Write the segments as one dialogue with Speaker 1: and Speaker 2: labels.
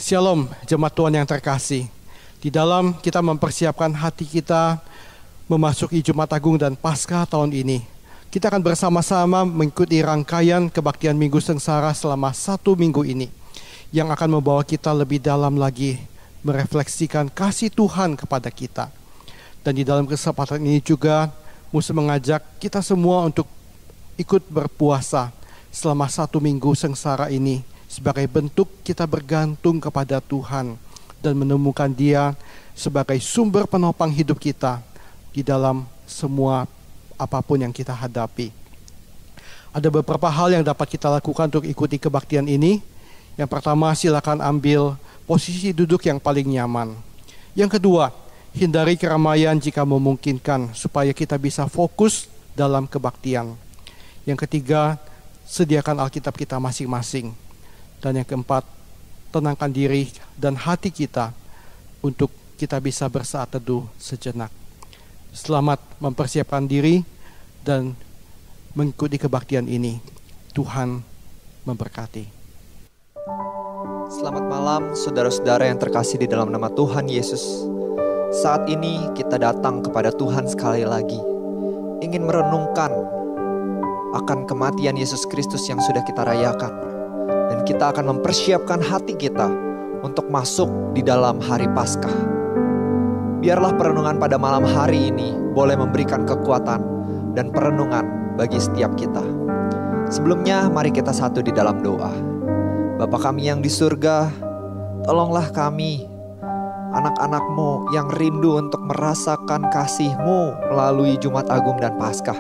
Speaker 1: Shalom, jemaat Tuhan yang terkasih. Di dalam kita mempersiapkan hati kita memasuki Jumat Agung dan Paskah tahun ini, kita akan bersama-sama mengikuti rangkaian kebaktian Minggu Sengsara selama 1 minggu ini, yang akan membawa kita lebih dalam lagi merefleksikan kasih Tuhan kepada kita. Dan di dalam kesempatan ini juga Musa mengajak kita semua untuk ikut berpuasa selama 1 minggu sengsara ini, sebagai bentuk kita bergantung kepada Tuhan dan menemukan Dia sebagai sumber penopang hidup kita di dalam semua apapun yang kita hadapi. Ada beberapa hal yang dapat kita lakukan untuk ikuti kebaktian ini. Yang pertama, silakan ambil posisi duduk yang paling nyaman. Yang kedua, hindari keramaian jika memungkinkan supaya kita bisa fokus dalam kebaktian. Yang ketiga, sediakan Alkitab kita masing-masing. Dan yang keempat, tenangkan diri dan hati kita untuk kita bisa bersaat teduh sejenak. Selamat mempersiapkan diri dan mengikuti kebaktian ini. Tuhan memberkati.
Speaker 2: Selamat malam saudara-saudara yang terkasih di dalam nama Tuhan Yesus. Saat ini kita datang kepada Tuhan sekali lagi, ingin merenungkan akan kematian Yesus Kristus yang sudah kita rayakan. Dan kita akan mempersiapkan hati kita untuk masuk di dalam hari Paskah. Biarlah perenungan pada malam hari ini boleh memberikan kekuatan dan perenungan bagi setiap kita. Sebelumnya mari kita satu di dalam doa. Bapa kami yang di surga, tolonglah kami, anak-anak-Mu yang rindu untuk merasakan kasih-Mu melalui Jumat Agung dan Paskah.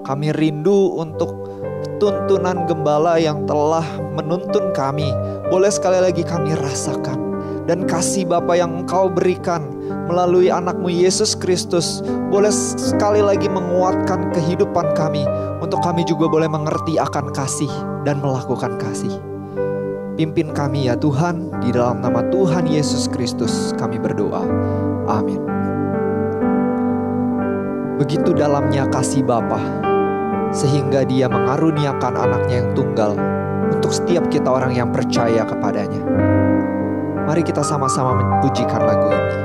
Speaker 2: Kami rindu untuk tuntunan gembala yang telah menuntun kami, boleh sekali lagi kami rasakan. Dan kasih Bapa yang Engkau berikan melalui anak-Mu Yesus Kristus, boleh sekali lagi menguatkan kehidupan kami, untuk kami juga boleh mengerti akan kasih dan melakukan kasih. Pimpin kami ya Tuhan, di dalam nama Tuhan Yesus Kristus kami berdoa. Amin. Begitu dalamnya kasih Bapa, sehingga Dia mengaruniakan anaknya yang tunggal untuk setiap kita orang yang percaya kepadanya. Mari kita sama-sama memujikan lagu ini.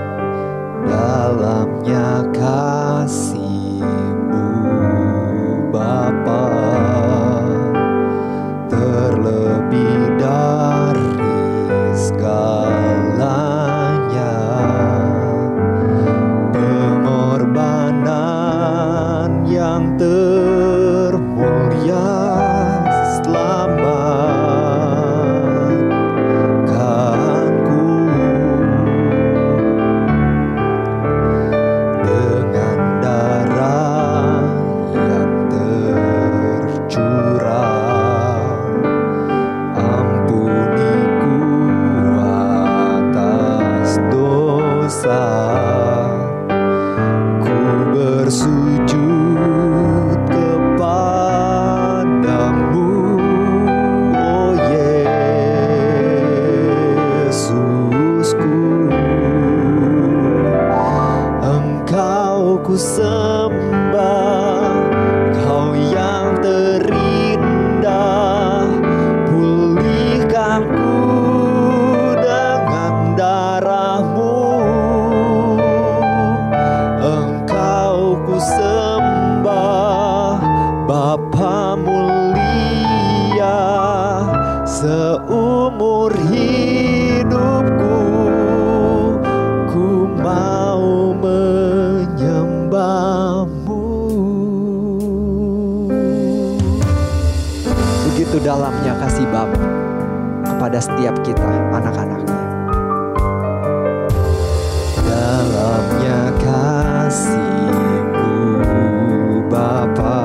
Speaker 2: Dalamnya kasih-Mu Bapa, terlebih dari segalanya, pengorbanan yang termulia selamatkanku dengan darah yang tercurah. Ampuniku atas dosa, ku bersujud kepadamu, oh Yesusku. Engkau ku sembah, Kau yang terindah. Pulihkan ku dengan darah-Mu. Engkau ku sembah, Bapa mulia. Seumur hidupku ku mau menyembah-Mu. Begitu dalamnya kasih Bapa kepada setiap kita, anak-anaknya. Dalamnya kasih-Mu Bapa,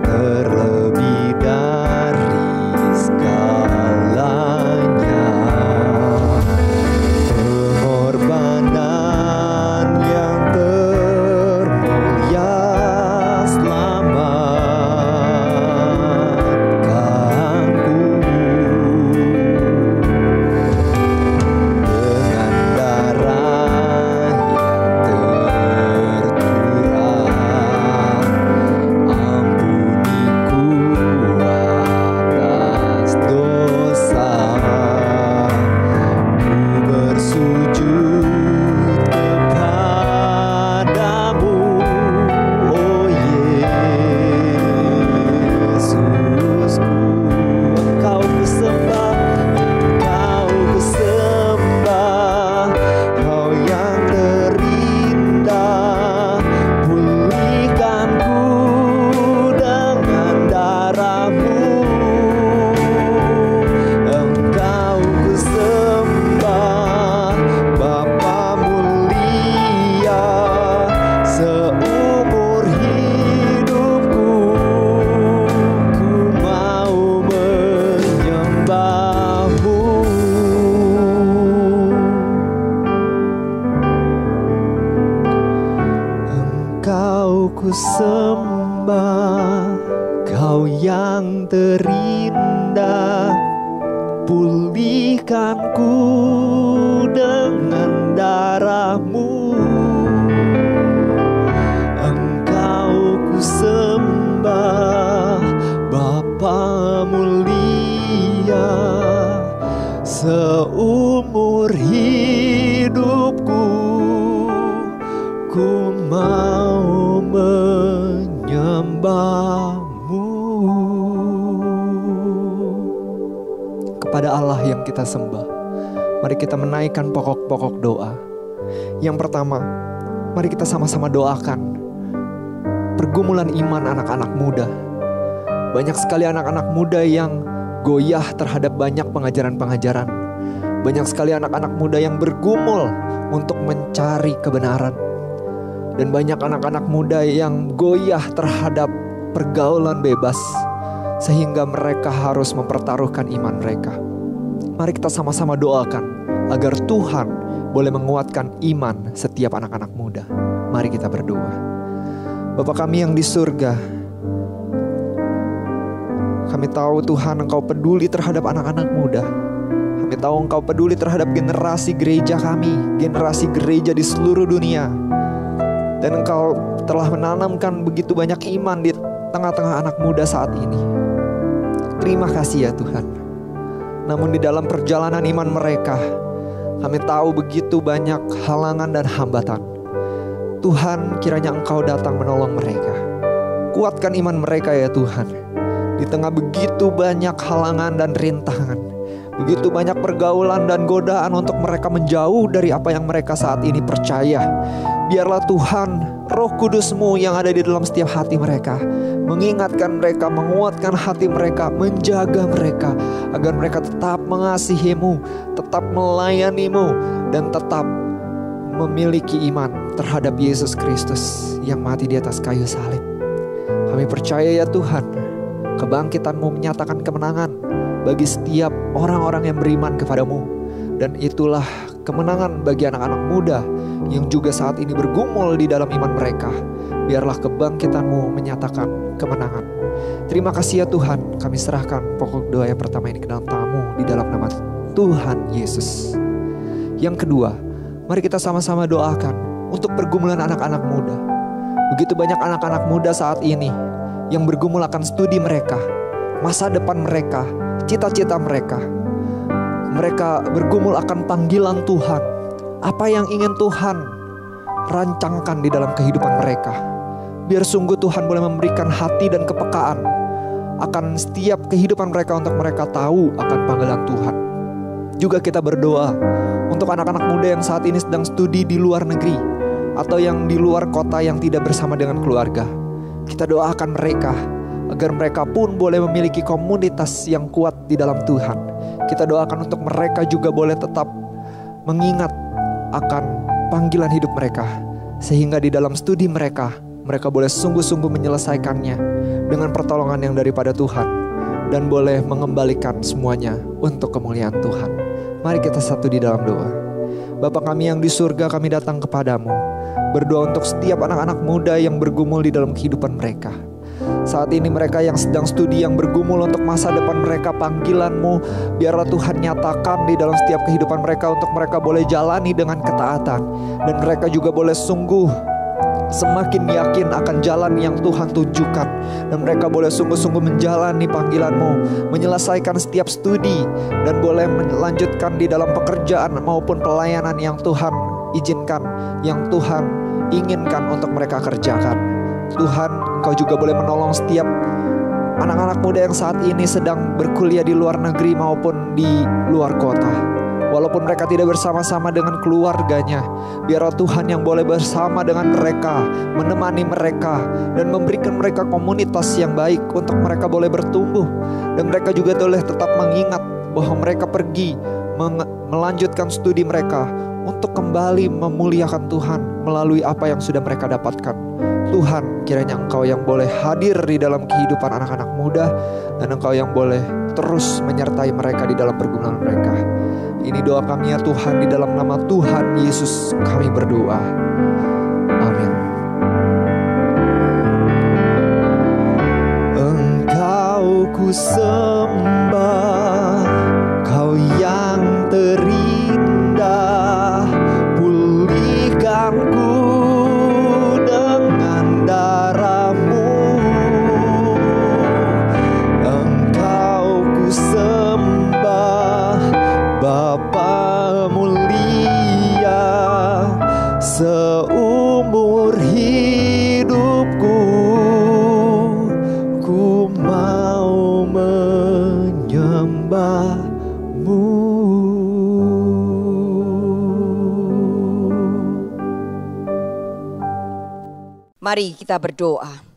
Speaker 2: terlebih dari segalanya, pengorbanan yang termulia selamatkanku dengan darah yang tercurah. Ampuniku atas dosa, ku bersujud kepadamu, oh Yesusku. Engkau ku sembah, Engkau ku sembah, Kau yang terindah. Pulihkan ku dengan darah-Mu. Engkau ku sembah, Bapa mulia. Seumur hidupku ku mau menyembah-Mu. Engkau ku sembah, Kau yang terindah. Pulihkan ku dengan darah-Mu. Engkau ku sembah, Bapa mulia. Seumur hidupku ku mau menyembah-Mu. Kepada Allah yang kita sembah, mari kita menaikkan pokok-pokok doa. Yang pertama, mari kita sama-sama doakan pergumulan iman anak-anak muda. Banyak sekali anak-anak muda yang goyah terhadap banyak pengajaran-pengajaran. Banyak sekali anak-anak muda yang bergumul untuk mencari kebenaran. Dan banyak anak-anak muda yang goyah terhadap pergaulan bebas, sehingga mereka harus mempertaruhkan iman mereka. Mari kita sama-sama doakan agar Tuhan boleh menguatkan iman setiap anak-anak muda. Mari kita berdoa. Bapa kami yang di surga, Kami tahu Tuhan, Engkau peduli terhadap anak-anak muda. Kami tahu Engkau peduli terhadap generasi gereja kami, generasi gereja di seluruh dunia. Dan Engkau telah menanamkan begitu banyak iman di tengah-tengah anak muda saat ini. Terima kasih ya Tuhan. Namun di dalam perjalanan iman mereka, kami tahu begitu banyak halangan dan hambatan. Tuhan, kiranya Engkau datang menolong mereka. Kuatkan iman mereka ya Tuhan. Di tengah begitu banyak halangan dan rintangan, begitu banyak pergaulan dan godaan untuk mereka menjauh dari apa yang mereka saat ini percaya. Biarlah Tuhan, Roh Kudus-Mu yang ada di dalam setiap hati mereka mengingatkan mereka, menguatkan hati mereka, menjaga mereka agar mereka tetap mengasihi-Mu, tetap melayani-Mu, dan tetap memiliki iman terhadap Yesus Kristus yang mati di atas kayu salib. Kami percaya ya Tuhan, kebangkitan-Mu menyatakan kemenangan bagi setiap orang-orang yang beriman kepada-Mu. Dan itulah kemenangan bagi anak-anak muda yang juga saat ini bergumul di dalam iman mereka. Biarlah kebangkitan-Mu menyatakan kemenangan. Terima kasih ya Tuhan, kami serahkan pokok doa yang pertama ini ke dalam tangan-Mu di dalam nama Tuhan Yesus. Yang kedua, mari kita sama-sama doakan untuk pergumulan anak-anak muda. Begitu banyak anak-anak muda saat ini yang bergumul akan studi mereka, masa depan mereka, cita-cita mereka. Mereka bergumul akan panggilan Tuhan. Apa yang ingin Tuhan rancangkan di dalam kehidupan mereka. Biar sungguh Tuhan boleh memberikan hati dan kepekaan akan setiap kehidupan mereka untuk mereka tahu akan panggilan Tuhan. Juga kita berdoa untuk anak-anak muda yang saat ini sedang studi di luar negeri atau yang di luar kota yang tidak bersama dengan keluarga. Kita doakan mereka agar mereka pun boleh memiliki komunitas yang kuat di dalam Tuhan. Kita doakan untuk mereka juga boleh tetap mengingat akan panggilan hidup mereka, sehingga di dalam studi mereka boleh sungguh-sungguh menyelesaikannya dengan pertolongan yang daripada Tuhan, dan boleh mengembalikan semuanya untuk kemuliaan Tuhan. Mari kita satu di dalam doa. Bapa kami yang di surga, kami datang kepadamu, berdoa untuk setiap anak-anak muda yang bergumul di dalam kehidupan mereka. Saat ini mereka yang sedang studi, yang bergumul untuk masa depan mereka, panggilan-Mu biarlah Tuhan nyatakan di dalam setiap kehidupan mereka, untuk mereka boleh jalani dengan ketaatan, dan mereka juga boleh sungguh semakin yakin akan jalan yang Tuhan tunjukkan, dan mereka boleh sungguh-sungguh menjalani panggilan-Mu, menyelesaikan setiap studi, dan boleh melanjutkan di dalam pekerjaan maupun pelayanan yang Tuhan izinkan, yang Tuhan inginkan untuk mereka kerjakan. Tuhan, Engkau juga boleh menolong setiap anak-anak muda yang saat ini sedang berkuliah di luar negeri maupun di luar kota. Walaupun mereka tidak bersama-sama dengan keluarganya, biarlah Tuhan yang boleh bersama dengan mereka, menemani mereka, dan memberikan mereka komunitas yang baik untuk mereka boleh bertumbuh. Dan mereka juga boleh tetap mengingat bahwa mereka pergi melanjutkan studi mereka untuk kembali memuliakan Tuhan melalui apa yang sudah mereka dapatkan. Tuhan, kiranya Engkau yang boleh hadir di dalam kehidupan anak-anak muda, dan Engkau yang boleh terus menyertai mereka di dalam pergumulan mereka. Ini doa kami ya Tuhan, di dalam nama Tuhan Yesus kami berdoa. Amin. Engkau ku sembah, Kau yang terindah, pulihkanku dengan darah-Mu. Engkau ku sembah, Bapa mulia, seumur hidupku ku mau menyembah-Mu.
Speaker 3: Mari kita berdoa.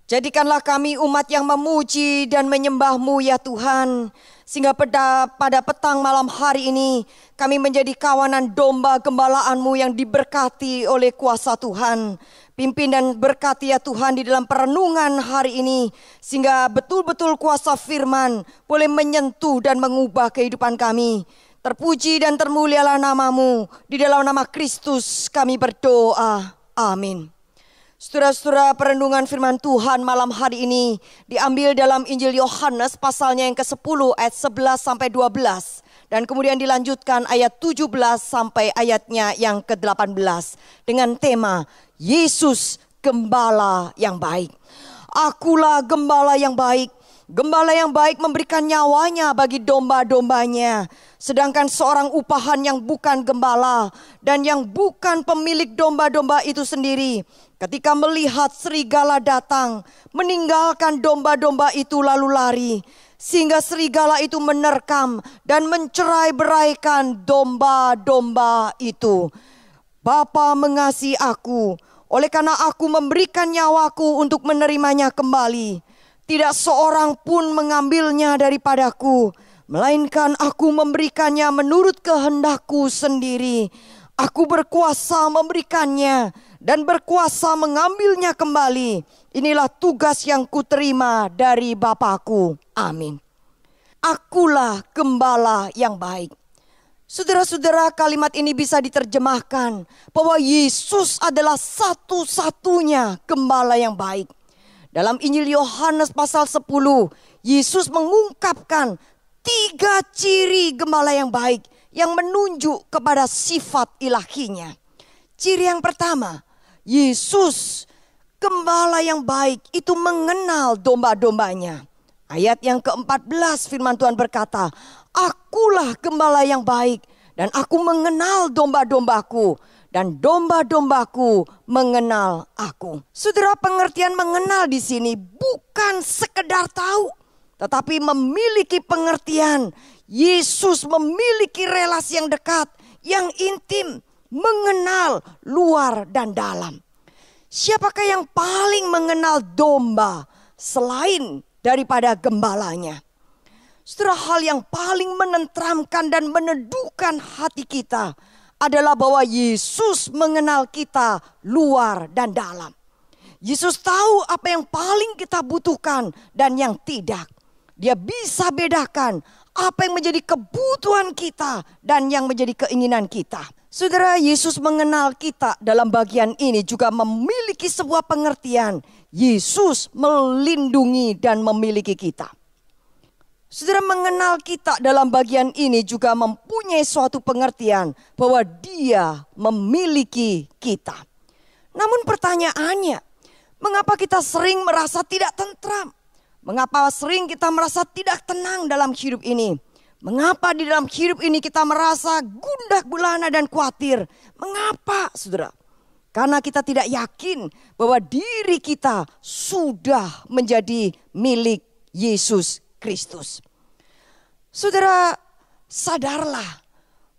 Speaker 3: Jadikanlah kami umat yang memuji dan menyembah-Mu ya Tuhan, sehingga pada petang malam hari ini kami menjadi kawanan domba gembalaan-Mu yang diberkati oleh kuasa Tuhan. Pimpin dan berkati ya Tuhan di dalam perenungan hari ini, sehingga betul-betul kuasa firman boleh menyentuh dan mengubah kehidupan kami. Terpuji dan termulialah nama-Mu, di dalam nama Kristus kami berdoa. Amin. Saudara-saudara, perenungan firman Tuhan malam hari ini diambil dalam Injil Yohanes pasalnya yang ke-10 ayat 11 sampai 12 dan kemudian dilanjutkan ayat 17 sampai ayatnya yang ke-18 dengan tema Yesus Gembala yang baik. Akulah gembala yang baik. Gembala yang baik memberikan nyawanya bagi domba-dombanya. Sedangkan seorang upahan yang bukan gembala dan yang bukan pemilik domba-domba itu sendiri, ketika melihat serigala datang, meninggalkan domba-domba itu lalu lari. Sehingga serigala itu menerkam dan mencerai-beraikan domba-domba itu. Bapa mengasihi aku, oleh karena aku memberikan nyawaku untuk menerimanya kembali. Tidak seorang pun mengambilnya daripadaku, melainkan aku memberikannya menurut kehendakku sendiri. Aku berkuasa memberikannya dan berkuasa mengambilnya kembali. Inilah tugas yang kuterima dari Bapakku. Amin. Akulah gembala yang baik. Saudara-saudara, kalimat ini bisa diterjemahkan bahwa Yesus adalah satu-satunya gembala yang baik. Dalam Injil Yohanes pasal 10, Yesus mengungkapkan 3 ciri gembala yang baik yang menunjuk kepada sifat ilahinya. Ciri yang pertama, Yesus gembala yang baik itu mengenal domba-dombanya. Ayat yang ke-14 firman Tuhan berkata, akulah gembala yang baik dan aku mengenal domba-dombaku dan domba-dombaku mengenal aku. Saudara, pengertian mengenal di sini bukan sekedar tahu, tetapi memiliki pengertian. Yesus memiliki relasi yang dekat, yang intim, mengenal luar dan dalam. Siapakah yang paling mengenal domba selain daripada gembalanya? Saudara, hal yang paling menenteramkan dan meneduhkan hati kita adalah bahwa Yesus mengenal kita luar dan dalam. Yesus tahu apa yang paling kita butuhkan dan yang tidak. Dia bisa bedakan apa yang menjadi kebutuhan kita dan yang menjadi keinginan kita. Saudara, Yesus mengenal kita dalam bagian ini juga memiliki sebuah pengertian. Yesus melindungi dan memiliki kita. Saudara, mengenal kita dalam bagian ini juga mempunyai suatu pengertian bahwa Dia memiliki kita. Namun pertanyaannya, mengapa kita sering merasa tidak tentram? Mengapa sering kita merasa tidak tenang dalam hidup ini? Mengapa di dalam hidup ini kita merasa gundah gulana dan khawatir? Mengapa, saudara? Karena kita tidak yakin bahwa diri kita sudah menjadi milik Yesus Kristus. Saudara, sadarlah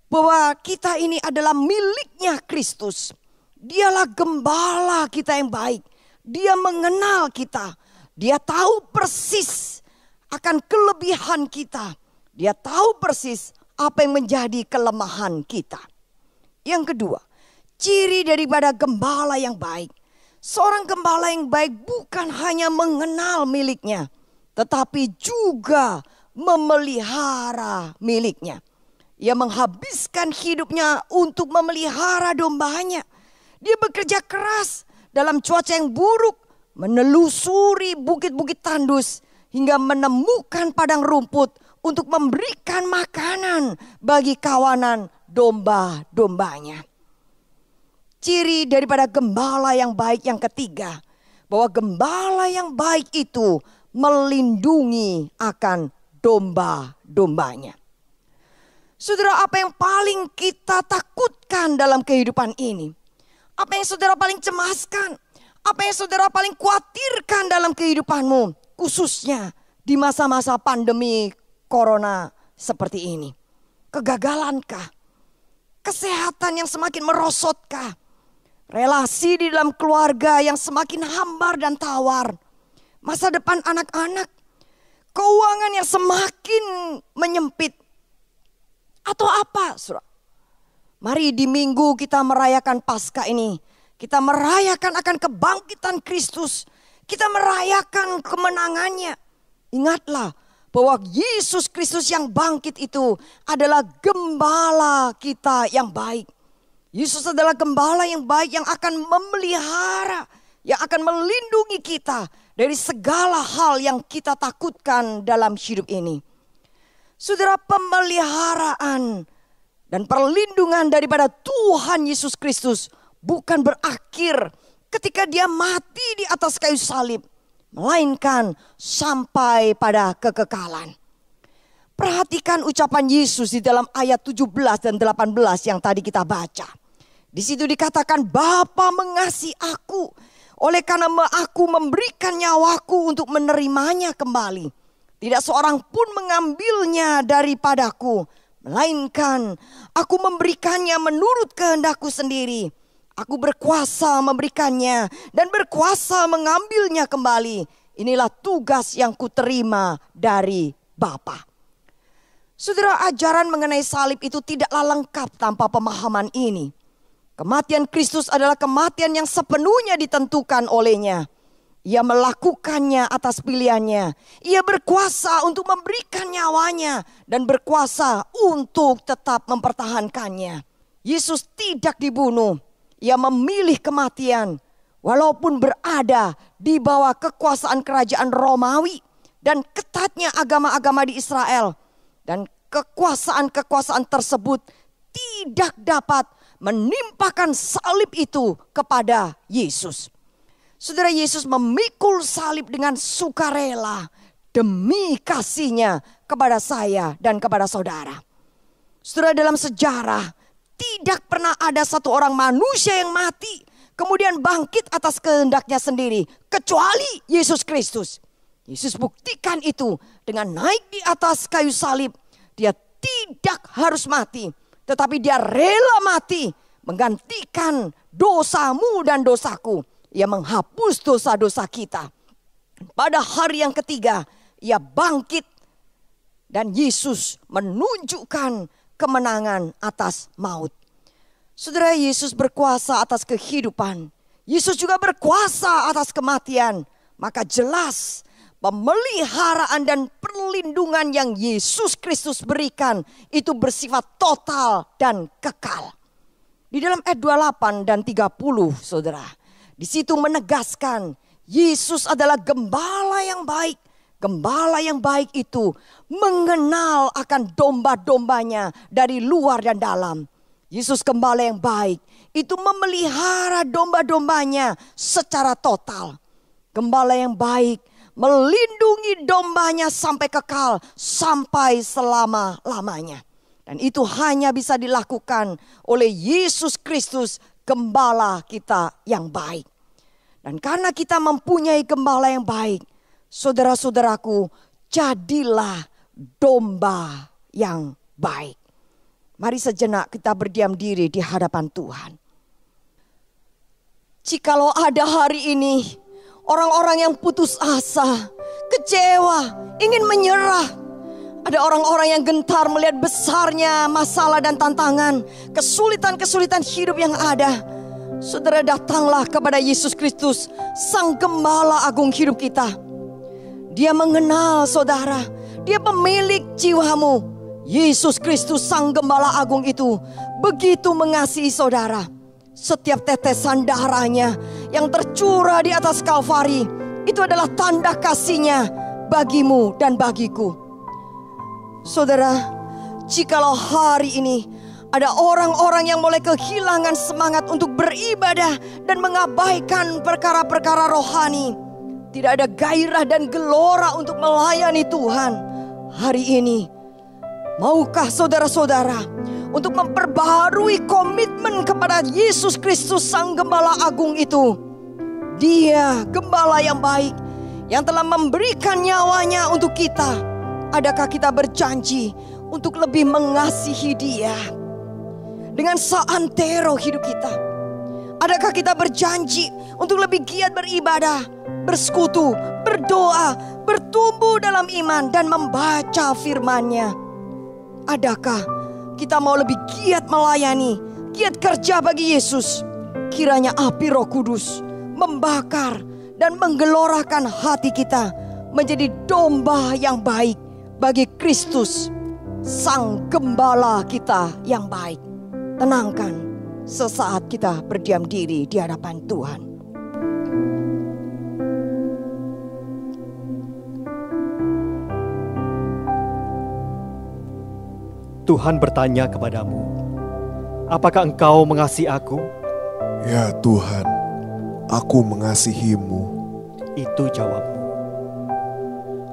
Speaker 3: bahwa kita ini adalah miliknya Kristus. Dialah gembala kita yang baik. Dia mengenal kita. Dia tahu persis akan kelebihan kita. Dia tahu persis apa yang menjadi kelemahan kita. Yang kedua, ciri daripada gembala yang baik. Seorang gembala yang baik bukan hanya mengenal miliknya, tetapi juga memelihara miliknya. Ia menghabiskan hidupnya untuk memelihara dombanya. Dia bekerja keras dalam cuaca yang buruk, menelusuri bukit-bukit tandus hingga menemukan padang rumput untuk memberikan makanan bagi kawanan domba-dombanya. Ciri daripada gembala yang baik yang ketiga, bahwa gembala yang baik itu melindungi akan domba-dombanya. Saudara, apa yang paling kita takutkan dalam kehidupan ini? Apa yang saudara paling cemaskan? Apa yang saudara paling khawatirkan dalam kehidupanmu? Khususnya di masa-masa pandemi corona seperti ini. Kegagalankah? Kesehatan yang semakin merosotkah? Relasi di dalam keluarga yang semakin hambar dan tawar? Masa depan anak-anak? Keuangan yang semakin menyempit? Atau apa, saudara? Mari di minggu kita merayakan Paskah ini. Kita merayakan akan kebangkitan Kristus. Kita merayakan kemenangannya. Ingatlah bahwa Yesus Kristus yang bangkit itu adalah gembala kita yang baik. Yesus adalah gembala yang baik yang akan memelihara, yang akan melindungi kita dari segala hal yang kita takutkan dalam hidup ini. Saudara, pemeliharaan dan perlindungan daripada Tuhan Yesus Kristus bukan berakhir ketika dia mati di atas kayu salib, melainkan sampai pada kekekalan. Perhatikan ucapan Yesus di dalam ayat 17 dan 18 yang tadi kita baca. Di situ dikatakan, Bapa mengasihi aku, oleh karena aku memberikan nyawaku untuk menerimanya kembali. Tidak seorang pun mengambilnya daripadaku, melainkan aku memberikannya menurut kehendakku sendiri. Aku berkuasa memberikannya dan berkuasa mengambilnya kembali. Inilah tugas yang kuterima dari Bapa. Saudara, ajaran mengenai salib itu tidaklah lengkap tanpa pemahaman ini. Kematian Kristus adalah kematian yang sepenuhnya ditentukan olehnya. Ia melakukannya atas pilihannya. Ia berkuasa untuk memberikan nyawanya dan berkuasa untuk tetap mempertahankannya. Yesus tidak dibunuh. Ia memilih kematian walaupun berada di bawah kekuasaan kerajaan Romawi dan ketatnya agama-agama di Israel. Dan kekuasaan-kekuasaan tersebut tidak dapat menimpakan salib itu kepada Yesus. Saudara, Yesus memikul salib dengan sukarela demi kasihnya kepada saya dan kepada saudara. Saudara, dalam sejarah tidak pernah ada satu orang manusia yang mati kemudian bangkit atas kehendaknya sendiri kecuali Yesus Kristus. Yesus buktikan itu dengan naik di atas kayu salib. Dia tidak harus mati, tetapi dia rela mati menggantikan dosamu dan dosaku. Ia menghapus dosa-dosa kita. Pada hari yang ketiga, ia bangkit dan Yesus menunjukkan kemenangan atas maut. Saudara, Yesus berkuasa atas kehidupan. Yesus juga berkuasa atas kematian. Maka jelas pemeliharaan dan perlindungan yang Yesus Kristus berikan itu bersifat total dan kekal. Di dalam ayat 28 dan 30, saudara, di situ menegaskan Yesus adalah gembala yang baik. Gembala yang baik itu mengenal akan domba-dombanya dari luar dan dalam. Yesus gembala yang baik itu memelihara domba-dombanya secara total. Gembala yang baik melindungi dombanya sampai kekal, sampai selama-lamanya. Dan itu hanya bisa dilakukan oleh Yesus Kristus, gembala kita yang baik. Dan karena kita mempunyai gembala yang baik, saudara-saudaraku, jadilah domba yang baik. Mari sejenak kita berdiam diri di hadapan Tuhan. Jikalau ada hari ini orang-orang yang putus asa, kecewa, ingin menyerah. Ada orang-orang yang gentar melihat besarnya masalah dan tantangan, kesulitan-kesulitan hidup yang ada. Saudara, datanglah kepada Yesus Kristus, Sang Gembala Agung hidup kita. Dia mengenal saudara, Dia pemilik jiwamu. Yesus Kristus Sang Gembala Agung itu begitu mengasihi saudara. Setiap tetesan darahnya yang tercurah di atas Kalvari itu adalah tanda kasihnya bagimu dan bagiku. Saudara, jikalau hari ini ada orang-orang yang mulai kehilangan semangat untuk beribadah dan mengabaikan perkara-perkara rohani, tidak ada gairah dan gelora untuk melayani Tuhan, hari ini maukah saudara-saudara untuk memperbaharui komitmen kepada Yesus Kristus Sang Gembala Agung itu? Dia gembala yang baik yang telah memberikan nyawanya untuk kita. Adakah kita berjanji untuk lebih mengasihi Dia dengan seantero hidup kita? Adakah kita berjanji untuk lebih giat beribadah, bersekutu, berdoa, bertumbuh dalam iman dan membaca firman-Nya? Adakah kita mau lebih giat melayani, giat kerja bagi Yesus? Kiranya api Roh Kudus membakar dan menggelorakan hati kita menjadi domba yang baik bagi Kristus, Sang Gembala kita yang baik. Tenangkan sesaat kita berdiam diri di hadapan Tuhan.
Speaker 4: Tuhan bertanya kepadamu, apakah engkau mengasihi aku?
Speaker 5: Ya Tuhan, aku mengasihimu.
Speaker 4: Itu jawabmu.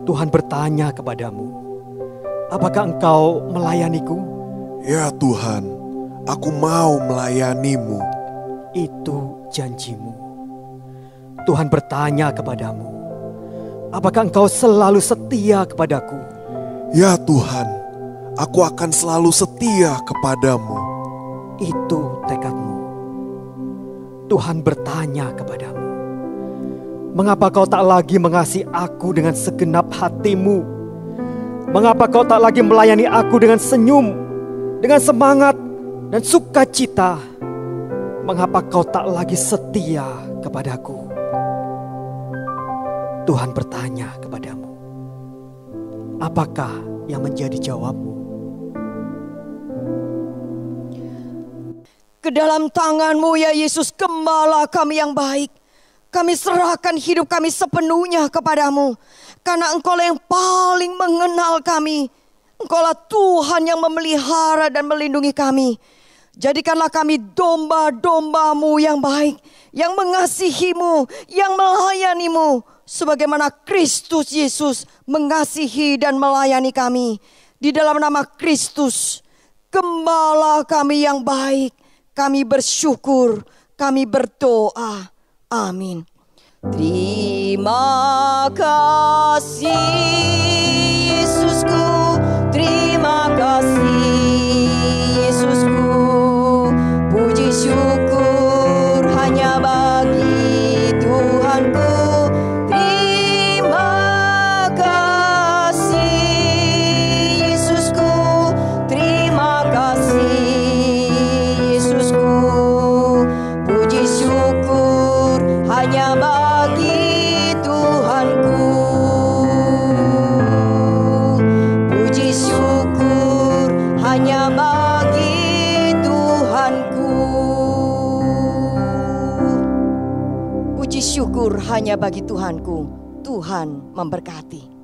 Speaker 4: Tuhan bertanya kepadamu, apakah engkau melayaniku?
Speaker 5: Ya Tuhan, aku mau melayanimu.
Speaker 4: Itu janjimu. Tuhan bertanya kepadamu, apakah engkau selalu setia kepadaku?
Speaker 5: Ya Tuhan, aku akan selalu setia kepadamu.
Speaker 4: Itu tekadmu. Tuhan bertanya kepadamu, mengapa kau tak lagi mengasihi aku dengan segenap hatimu? Mengapa kau tak lagi melayani aku dengan senyum, dengan semangat dan sukacita? Mengapa kau tak lagi setia kepadaku? Tuhan bertanya kepadamu, apakah yang menjadi jawabmu?
Speaker 3: Ke dalam tangan-Mu ya Yesus, Gembala kami yang baik. Kami serahkan hidup kami sepenuhnya kepadamu. Karena Engkaulah yang paling mengenal kami. Engkaulah Tuhan yang memelihara dan melindungi kami. Jadikanlah kami domba-domba-Mu yang baik, yang mengasihi-Mu, yang melayani-Mu. Sebagaimana Kristus Yesus mengasihi dan melayani kami. Di dalam nama Kristus, Gembala kami yang baik, kami bersyukur, kami berdoa. Amin. Terima kasih Yesusku, terima kasih Yesusku. Puji syukur hanya bagi Tuhanku. Terima kasih Yesusku, terima kasih Yesusku. Puji syukur hanya bagi Tuhanku. Puji syukur hanya bagi Tuhanku. Puji syukur hanya bagi Tuhanku. Tuhan memberkati.